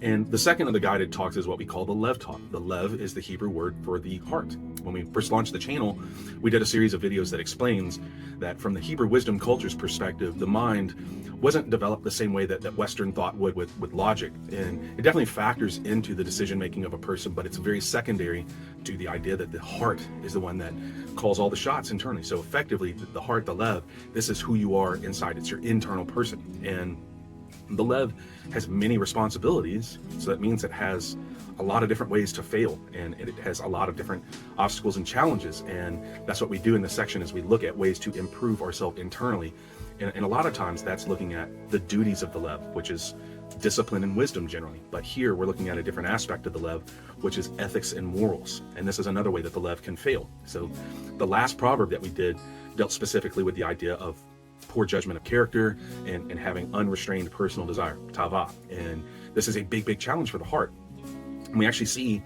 And the second of the guided talks is what we call the Lev Talk. The Lev is the Hebrew word for the heart. When we first launched the channel, we did a series of videos that explains that from the Hebrew wisdom culture's perspective, the mind wasn't developed the same way that Western thought would with logic. And it definitely factors into the decision making of a person, but it's very secondary to the idea that the heart is the one that calls all the shots internally. So effectively, the heart, the Lev, this is who you are inside. It's your internal person. And the Lev has many responsibilities, so that means it has a lot of different ways to fail, and it has a lot of different obstacles and challenges. And that's what we do in this section, is we look at ways to improve ourselves internally. And a lot of times that's looking at the duties of the Lev, which is discipline and wisdom generally. But here we're looking at a different aspect of the Lev, which is ethics and morals. And this is another way that the Lev can fail. So the last proverb that we did dealt specifically with the idea of poor judgment of character and having unrestrained personal desire, tava. And this is a big challenge for the heart. And we actually see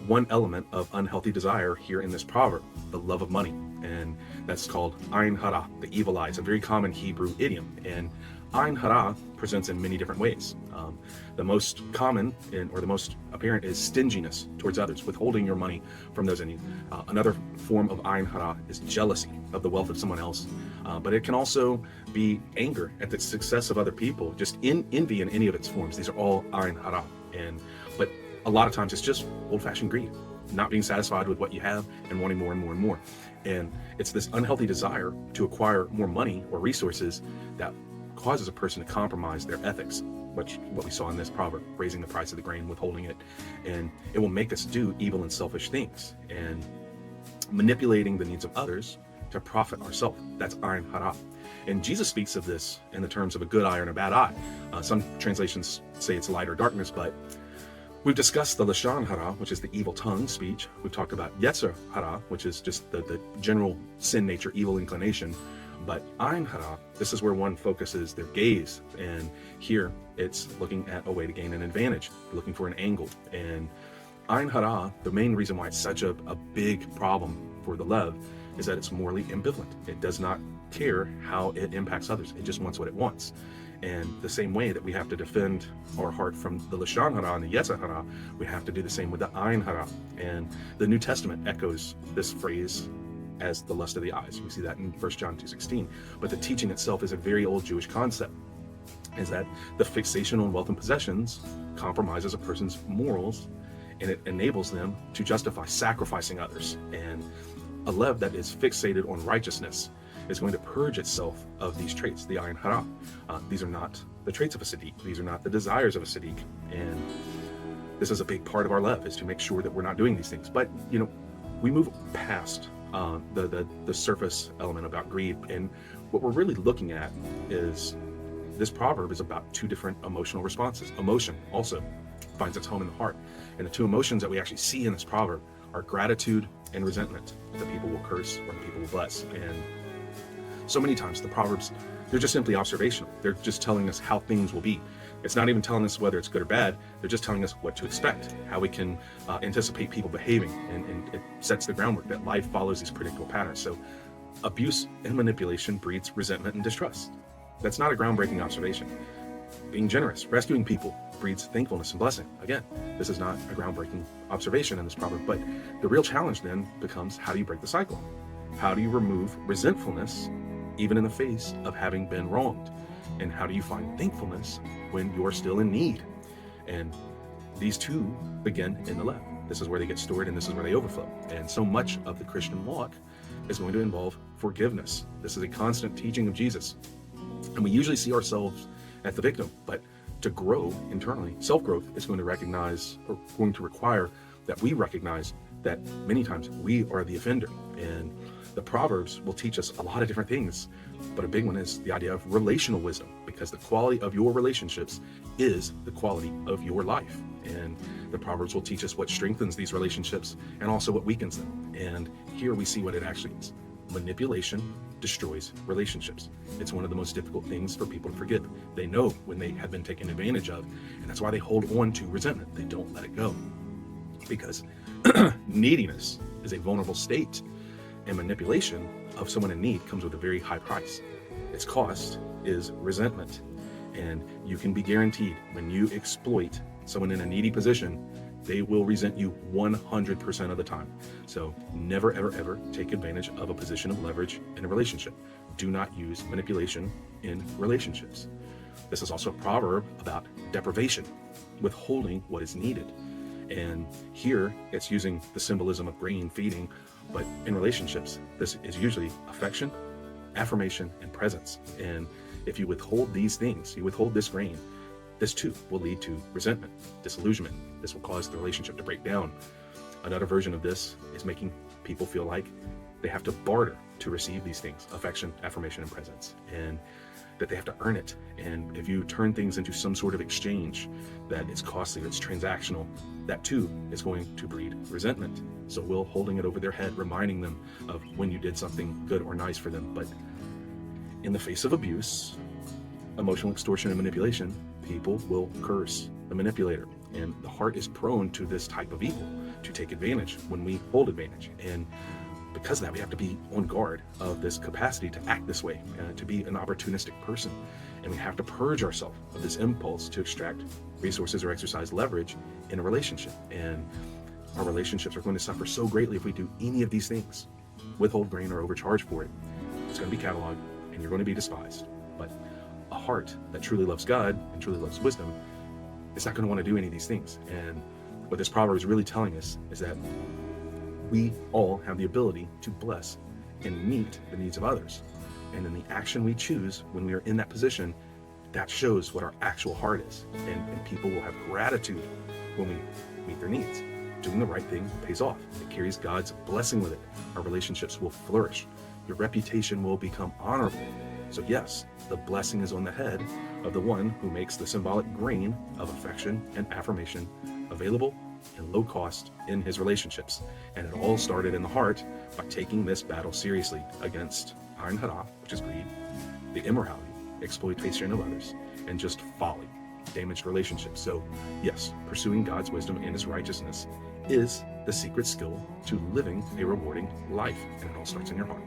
one element of unhealthy desire here in this proverb, the love of money. And that's called ain hara, the evil eye. It's a very common Hebrew idiom. And ain hara presents in many different ways. The most common or the most apparent is stinginess towards others, withholding your money from those in need. Another form of ain hara is jealousy of the wealth of someone else. But it can also be anger at the success of other people, just envy in any of its forms. These are all ain hara. But a lot of times it's just old-fashioned greed, not being satisfied with what you have and wanting more and more and more. And it's this unhealthy desire to acquire more money or resources that causes a person to compromise their ethics, which what we saw in this proverb, raising the price of the grain, withholding it. And it will make us do evil and selfish things, and manipulating the needs of others to profit ourselves. That's ain hara. And Jesus speaks of this in the terms of a good eye and a bad eye. Some translations say it's light or darkness, but we've discussed the lashon hara, which is the evil tongue speech. We've talked about yetzer hara, which is just the general sin nature, evil inclination. But ain hara, this is where one focuses their gaze. And here it's looking at a way to gain an advantage, looking for an angle. And ain hara, the main reason why it's such a big problem for the Lev is that it's morally ambivalent. It does not care how it impacts others. It just wants what it wants. And the same way that we have to defend our heart from the lashon hara and the yetzer hara, we have to do the same with the ain hara. And the New Testament echoes this phrase as the lust of the eyes. We see that in 1 John 2:16. But the teaching itself is a very old Jewish concept, is that the fixation on wealth and possessions compromises a person's morals, and it enables them to justify sacrificing others. And a Lev that is fixated on righteousness is going to purge itself of these traits, the ain hara. These are not the traits of a Siddiq. These are not the desires of a Siddiq. And this is a big part of our Lev, is to make sure that we're not doing these things. But, we move past the surface element about greed. And what we're really looking at is this proverb is about two different emotional responses. Emotion also finds its home in the heart. And the two emotions that we actually see in this proverb are gratitude and resentment. The people will curse or the people will bless. And so many times the Proverbs, they're just simply observational. They're just telling us how things will be. It's not even telling us whether it's good or bad. They're just telling us what to expect, how we can anticipate people behaving. And it sets the groundwork that life follows these predictable patterns. So abuse and manipulation breeds resentment and distrust. That's not a groundbreaking observation. Being generous, rescuing people, breeds thankfulness and blessing. Again, this is not a groundbreaking observation in this proverb, but the real challenge then becomes, how do you break the cycle? How do you remove resentfulness even in the face of having been wronged? And how do you find thankfulness when you're still in need? And these two begin in the Lev. This is where they get stored, and this is where they overflow. And so much of the Christian walk is going to involve forgiveness. This is a constant teaching of Jesus. And we usually see ourselves as the victim, but to grow internally, self-growth is going to require that we recognize that many times we are the offender. And the Proverbs will teach us a lot of different things, but a big one is the idea of relational wisdom, because the quality of your relationships is the quality of your life. And the Proverbs will teach us what strengthens these relationships and also what weakens them. And here we see what it actually is. Manipulation destroys relationships. It's one of the most difficult things for people to forgive. They know when they have been taken advantage of, and that's why they hold on to resentment. They don't let it go, because neediness is a vulnerable state, and manipulation of someone in need comes with a very high price. Its cost is resentment. And you can be guaranteed, when you exploit someone in a needy position, they will resent you 100% of the time. So never, ever, ever take advantage of a position of leverage in a relationship. Do not use manipulation in relationships. This is also a proverb about deprivation, withholding what is needed. And here it's using the symbolism of grain feeding, but in relationships, this is usually affection, affirmation, and presence. And if you withhold these things, you withhold this grain, this too will lead to resentment, disillusionment. This will cause the relationship to break down. Another version of this is making people feel like they have to barter to receive these things, affection, affirmation, and presence, and that they have to earn it. And if you turn things into some sort of exchange that is costly, that's transactional, that too is going to breed resentment. So we'll holding it over their head, reminding them of when you did something good or nice for them. But in the face of abuse, emotional extortion, and manipulation, people will curse the manipulator. And the heart is prone to this type of evil, to take advantage when we hold advantage. And because of that, we have to be on guard of this capacity to act this way, to be an opportunistic person. And we have to purge ourselves of this impulse to extract resources or exercise leverage in a relationship. And our relationships are going to suffer so greatly if we do any of these things. Withhold grain or overcharge for it. It's going to be cataloged and you're going to be despised. But a heart that truly loves God and truly loves wisdom is not going to want to do any of these things. And what this proverb is really telling us is that we all have the ability to bless and meet the needs of others. And in the action we choose when we are in that position, that shows what our actual heart is. And people will have gratitude when we meet their needs. Doing the right thing pays off. It carries God's blessing with it. Our relationships will flourish. Your reputation will become honorable. So yes, the blessing is on the head of the one who makes the symbolic grain of affection and affirmation available and low cost in his relationships. And it all started in the heart by taking this battle seriously against Ein Hara, which is greed, the immorality, exploitation of others, and just folly, damaged relationships. So yes, pursuing God's wisdom and his righteousness is the secret skill to living a rewarding life. And it all starts in your heart.